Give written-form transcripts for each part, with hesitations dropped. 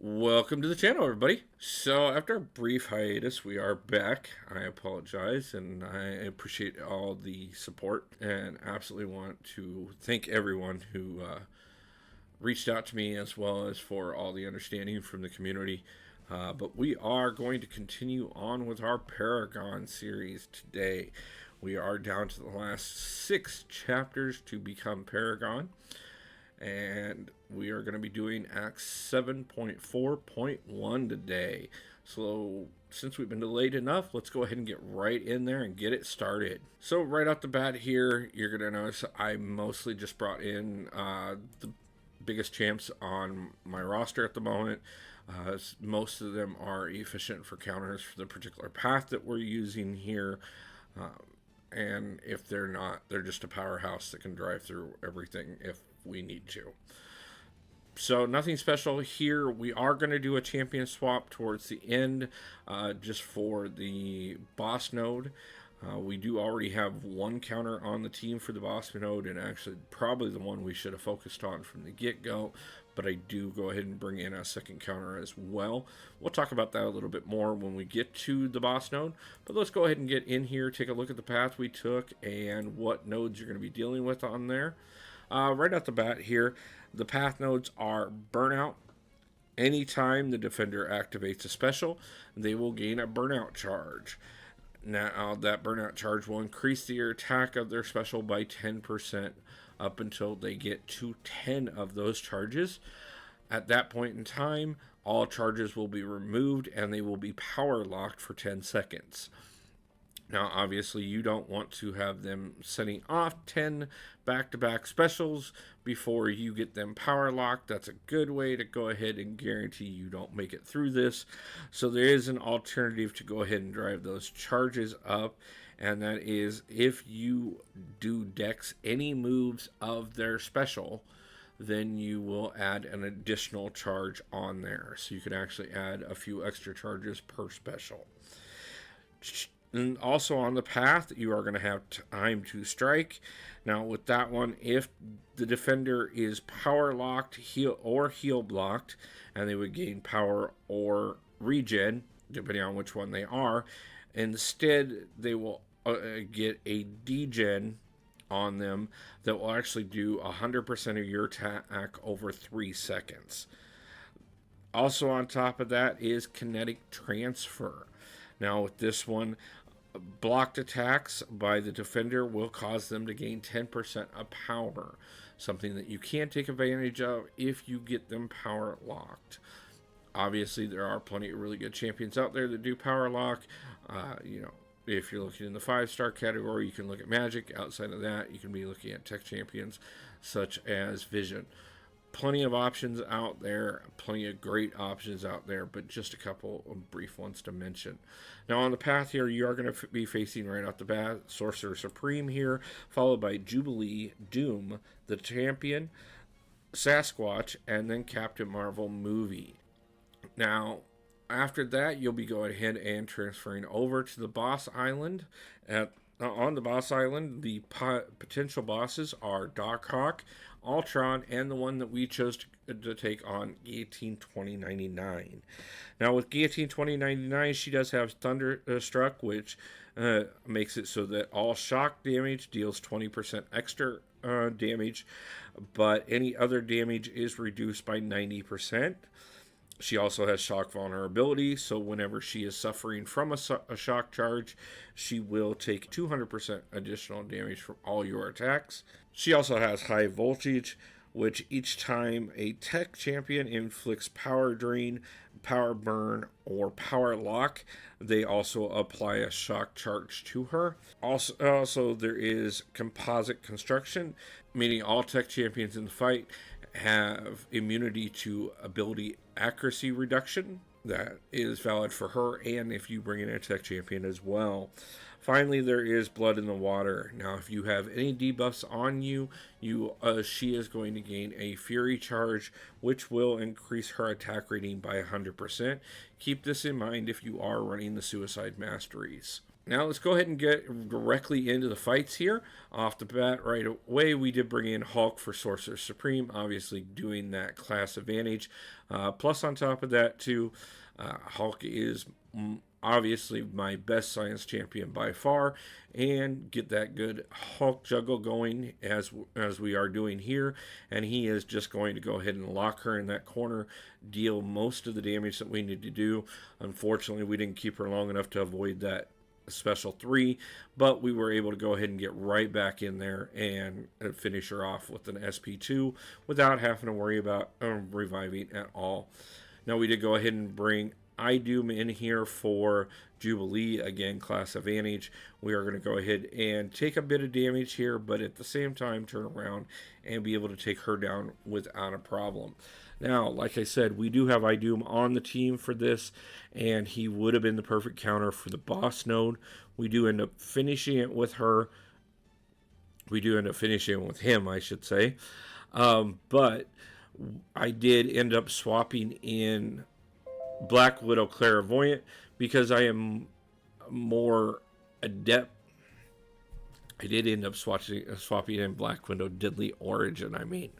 Welcome to the channel, everybody. So, after a brief hiatus, we are back. I apologize and I appreciate all the support and absolutely want to thank everyone who reached out to me as well as for all the understanding from the community. But we are going to continue on with our Paragon series today. We are down to the last 6 chapters to become Paragon. And we are going to be doing Act 7.4.1 today. So since we've been delayed enough, let's go ahead and get right in there and get it started. So right off the bat here, you're going to notice I mostly just brought in the biggest champs on my roster at the moment. Most of them are efficient for counters for the particular path that we're using here. And if they're not, they're just a powerhouse that can drive through everything if we need to. So nothing special here. We are going to do a champion swap towards the end, just for the boss node. We do already have one counter on the team for the boss node, and actually probably the one we should have focused on from the get-go, but I do go ahead and bring in a second counter as well. We'll talk about that a little bit more when we get to the boss node, but let's go ahead and get in here, take a look at the path we took and what nodes you're going to be dealing with on there. Right off the bat here, the path nodes are Burnout. Anytime the defender activates a special, they will gain a Burnout charge. Now, that Burnout charge will increase the attack of their special by 10% up until they get to 10 of those charges. At that point in time, all charges will be removed and they will be power locked for 10 seconds. Now, obviously, you don't want to have them setting off 10 back-to-back specials before you get them power locked. That's a good way to go ahead and guarantee you don't make it through this. So there is an alternative to go ahead and drive those charges up, and that is if you do dex any moves of their special, then you will add an additional charge on there. So you can actually add a few extra charges per special. And also on the path, you are going to have time to strike. Now with that one, if the defender is power locked, heal blocked, and they would gain power or regen, depending on which one they are, instead they will get a degen on them that will actually do 100% of your attack over 3 seconds. Also on top of that is kinetic transfer. Now with this one, blocked attacks by the defender will cause them to gain 10% of power, something that you can take advantage of if you get them power locked. Obviously, there are plenty of really good champions out there that do power lock. If you're looking in the 5-star category, you can look at Magic. Outside of that, you can be looking at tech champions such as Vision. Plenty of options out there, plenty of great options out there, but just a couple of brief ones to mention. Now on the path here, you are going to be facing right off the bat Sorcerer Supreme here, followed by Jubilee, Doom, the Champion, Sasquatch, and then Captain Marvel movie. Now, after that, you'll be going ahead and transferring over to the boss island. On the boss island, the potential bosses are Darkhawk, Ultron, and the one that we chose to take on, Guillotine 2099. Now, with Guillotine 2099, she does have Thunderstruck, which makes it so that all shock damage deals 20% extra damage, but any other damage is reduced by 90%. She also has shock vulnerability, so whenever she is suffering from a shock charge, she will take 200% additional damage from all your attacks. She also has high voltage, which each time a tech champion inflicts power drain, power burn, or power lock, they also apply a shock charge to her. Also there is composite construction, meaning all tech champions in the fight have immunity to ability accuracy reduction. That is valid for her, and if you bring in a tech champion as well. Finally, there is Blood in the Water. Now, if you have any debuffs on you, she is going to gain a Fury charge, which will increase her attack rating by 100%. Keep this in mind if you are running the Suicide Masteries. Now let's go ahead and get directly into the fights here. Off the bat, right away, we did bring in Hulk for Sorcerer Supreme, obviously doing that class advantage. Plus, on top of that, too, Hulk is obviously my best science champion by far, and get that good Hulk juggle going as we are doing here. And he is just going to go ahead and lock her in that corner, deal most of the damage that we need to do. Unfortunately, we didn't keep her long enough to avoid that special 3, but we were able to go ahead and get right back in there and finish her off with an SP2 without having to worry about reviving at all. Now we did go ahead and bring Doom in here for Jubilee, again class advantage. We are going to go ahead and take a bit of damage here, but at the same time turn around and be able to take her down without a problem. Now, like I said, we do have Doom on the team for this, and he would have been the perfect counter for the boss node. We do end up finishing it with her. We do end up finishing it with him, I should say. But I did end up swapping in Black Widow Clairvoyant because I am more adept. I did end up swapping in Black Widow Deadly Origin,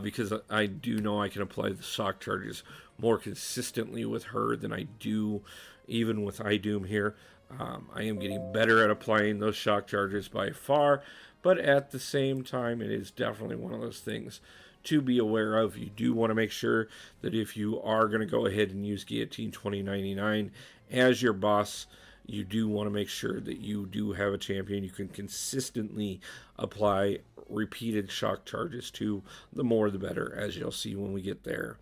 because I do know I can apply the shock charges more consistently with her than I do even with Doom here. I am getting better at applying those shock charges by far, but at the same time, it is definitely one of those things to be aware of. You do want to make sure that if you are going to go ahead and use Guillotine 2099 as your boss, you do want to make sure that you do have a champion you can consistently apply repeated shock charges to. The more the better, as you'll see when we get there.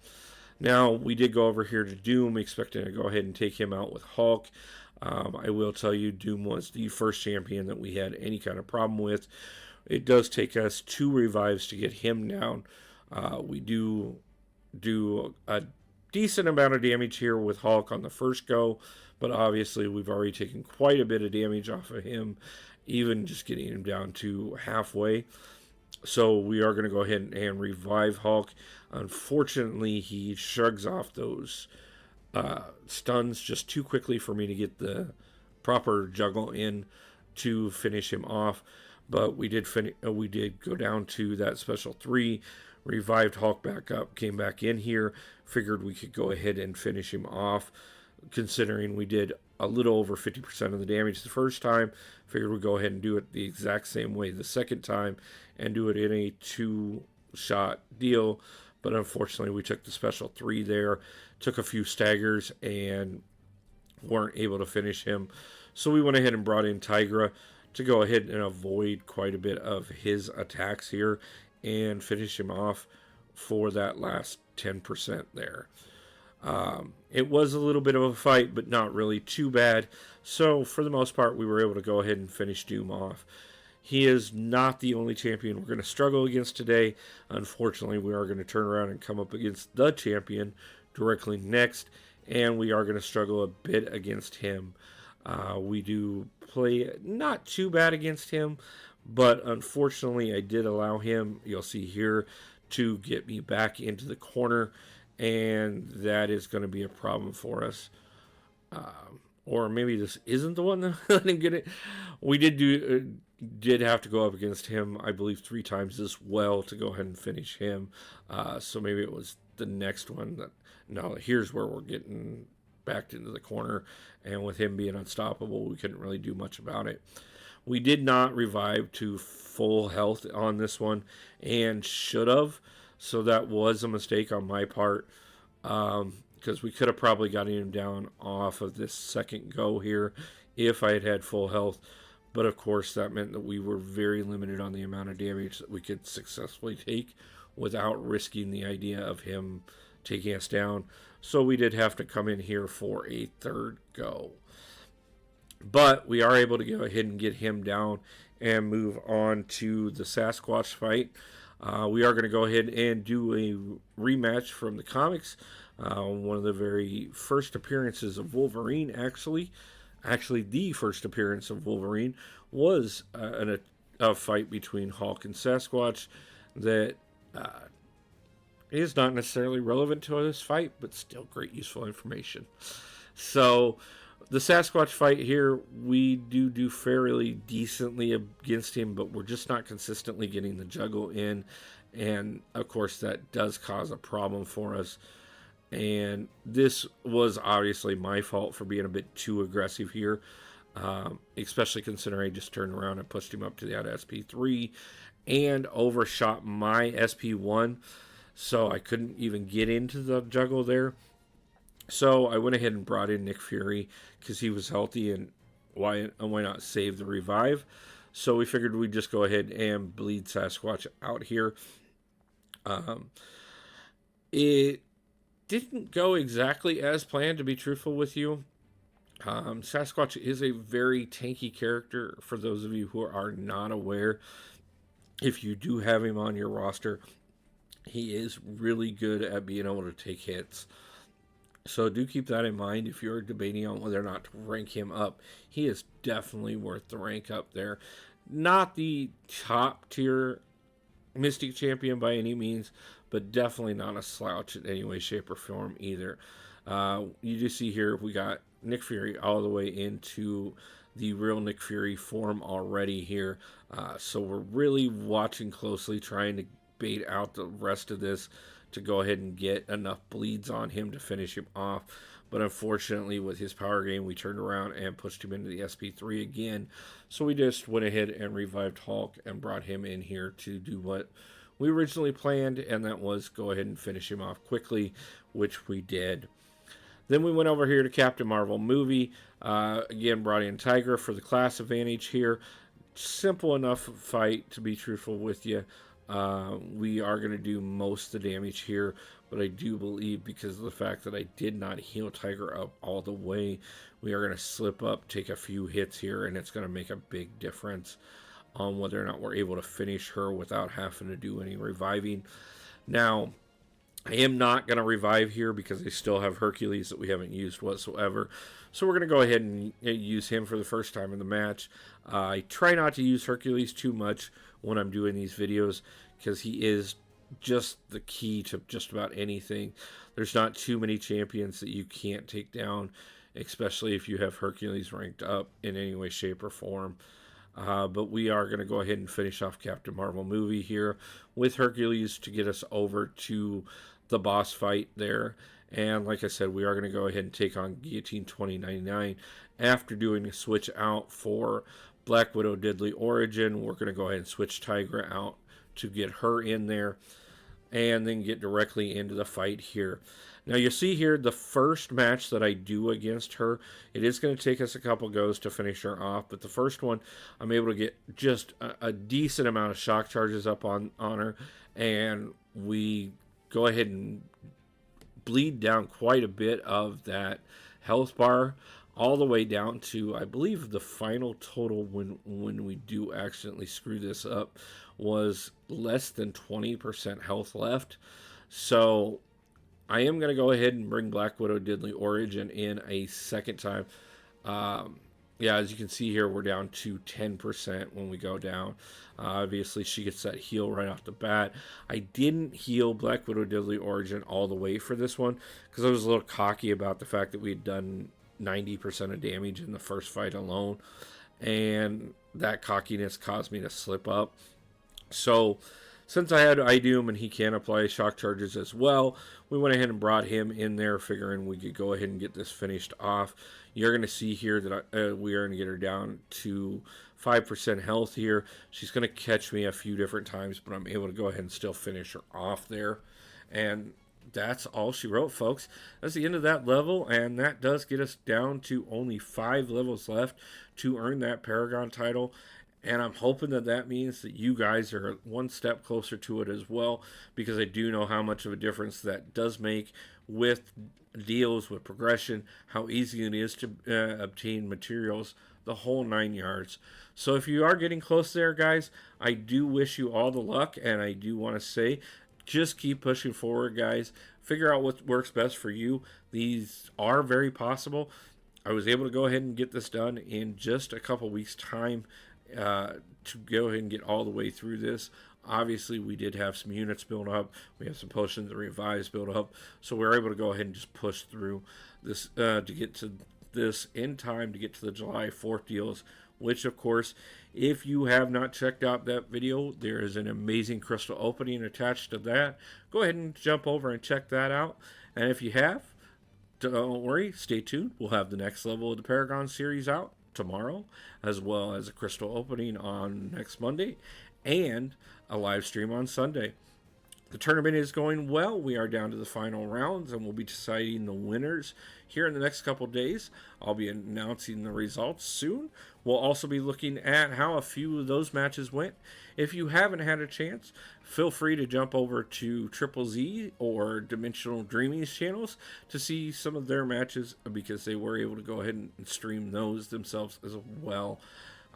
Now, we did go over here to Doom, expecting to go ahead and take him out with Hulk. I will tell you, Doom was the first champion that we had any kind of problem with. It does take us 2 revives to get him down. We do a decent amount of damage here with Hulk on the first go, but obviously we've already taken quite a bit of damage off of him, even just getting him down to halfway. So we are going to go ahead and revive Hulk. Unfortunately, he shrugs off those stuns just too quickly for me to get the proper juggle in to finish him off. But we did go down to that special 3, revived Hulk back up, came back in here, figured we could go ahead and finish him off. Considering we did a little over 50% of the damage the first time, figured we'd go ahead and do it the exact same way the second time and do it in a 2-shot deal. But unfortunately, we took the special 3 there, took a few staggers, and weren't able to finish him. So we went ahead and brought in Tigra to go ahead and avoid quite a bit of his attacks here and finish him off for that last 10% there. It was a little bit of a fight, but not really too bad. So for the most part, we were able to go ahead and finish Doom off. He is not the only champion we're going to struggle against today. Unfortunately, we are going to turn around and come up against the champion directly next, and we are going to struggle a bit against him. We do play not too bad against him, but unfortunately, I did allow him, you'll see here, to get me back into the corner, and that is going to be a problem for us. Or maybe this isn't the one that let him get it. We did have to go up against him, I believe, 3 times as well to go ahead and finish him. So maybe it was the next one. No, here's where we're getting backed into the corner, and with him being unstoppable, we couldn't really do much about it. We did not revive to full health on this one, and should have. So that was a mistake on my part, because we could have probably gotten him down off of this second go here if I had full health. But of course, that meant that we were very limited on the amount of damage that we could successfully take without risking the idea of him taking us down. So we did have to come in here for a 3rd go. But we are able to go ahead and get him down and move on to the Sasquatch fight. We are going to go ahead and do a rematch from the comics. One of the very first appearances of Wolverine, actually the first appearance of Wolverine was a fight between Hulk and Sasquatch that is not necessarily relevant to this fight, but still great useful information. So The Sasquatch fight here, we do fairly decently against him, but we're just not consistently getting the juggle in. And of course, that does cause a problem for us. And this was obviously my fault for being a bit too aggressive here, especially considering I just turned around and pushed him up to the out SP3 and overshot my SP1. So I couldn't even get into the juggle there. So I went ahead and brought in Nick Fury because he was healthy, and why not save the revive? So we figured we'd just go ahead and bleed Sasquatch out here. It didn't go exactly as planned, to be truthful with you. Sasquatch is a very tanky character. For those of you who are not aware, if you do have him on your roster, he is really good at being able to take hits. So do keep that in mind if you're debating on whether or not to rank him up. He is definitely worth the rank up there. Not the top tier Mystic champion by any means, but definitely not a slouch in any way, shape, or form either. You do see here we got Nick Fury all the way into the real Nick Fury form already here. So we're really watching closely, trying to bait out the rest of this to go ahead and get enough bleeds on him to finish him off. But unfortunately, with his power game, we turned around and pushed him into the SP3 again. So we just went ahead and revived Hulk and brought him in here to do what we originally planned, and that was go ahead and finish him off quickly, which we did. Then we went over here to Captain Marvel movie. Again, brought in Tigra for the class advantage here. Simple enough fight, to be truthful with you. We are going to do most of the damage here, but I do believe because of the fact that I did not heal Tiger up all the way, we are going to slip up, take a few hits here, and it's going to make a big difference on whether or not we're able to finish her without having to do any reviving. Now, I am not going to revive here because I still have Hercules that we haven't used whatsoever. So we're going to go ahead and use him for the first time in the match. I try not to use Hercules too much when I'm doing these videos because he is just the key to just about anything. There's not too many champions that you can't take down, especially if you have Hercules ranked up in any way, shape, or form. But we are going to go ahead and finish off Captain Marvel movie here with Hercules to get us over to the boss fight there. And like I said, we are going to go ahead and take on Guillotine 2099 after doing a switch out for Black Widow Deadly Origin. We're going to go ahead and switch Tigra out to get her in there and then get directly into the fight here. Now you see here the first match that I do against her, it is going to take us a couple goes to finish her off, but the first one I'm able to get just a decent amount of shock charges up on her, and we go ahead and bleed down quite a bit of that health bar all the way down to, I believe the final total when we do accidentally screw this up was less than 20% health left. So I am going to go ahead and bring Black Widow Deadly Origin in a second time. Yeah, as you can see here, we're down to 10% when we go down. Obviously, she gets that heal right off the bat. I didn't heal Black Widow Deadly Origin all the way for this one because I was a little cocky about the fact that we had done 90% of damage in the first fight alone. And that cockiness caused me to slip up. So since I had Idum and he can apply shock charges as well, we went ahead and brought him in there, figuring we could go ahead and get this finished off. You're going to see here that we are going to get her down to 5% health here. She's going to catch me a few different times, but I'm able to go ahead and still finish her off there. And that's all she wrote, folks. That's the end of that level, and that does get us down to only 5 levels left to earn that Paragon title. And I'm hoping that that means that you guys are one step closer to it as well, because I do know how much of a difference that does make with deals, with progression, how easy it is to obtain materials, the whole 9 yards. So if you are getting close there, guys, I do wish you all the luck, and I do want to say, just keep pushing forward, guys. Figure out what works best for you. These are very possible. I was able to go ahead and get this done in just a couple weeks' time. To go ahead and get all the way through this. Obviously, we did have some units built up. We have some potions and revives built up. So we were able to go ahead and just push through this to get to this in time to get to the July 4th deals, which of course, if you have not checked out that video, there is an amazing crystal opening attached to that. Go ahead and jump over and check that out. And if you have, don't worry, stay tuned. We'll have the next level of the Paragon series out tomorrow, as well as a crystal opening on next Monday, and a live stream on Sunday. The tournament is going well. We are down to the final rounds, and we'll be deciding the winners here in the next couple days. I'll be announcing the results soon. We'll also be looking at how a few of those matches went. If you haven't had a chance, feel free to jump over to Triple Z or Dimensional Dreaming's channels to see some of their matches, because they were able to go ahead and stream those themselves as well.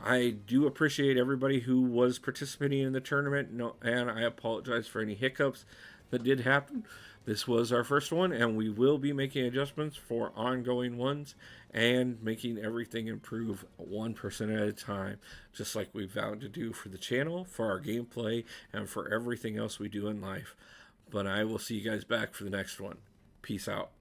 I do appreciate everybody who was participating in the tournament, and I apologize for any hiccups that did happen. This was our first one, and we will be making adjustments for ongoing ones and making everything improve 1% at a time, just like we vowed to do for the channel, for our gameplay, and for everything else we do in life. But I will see you guys back for the next one. Peace out.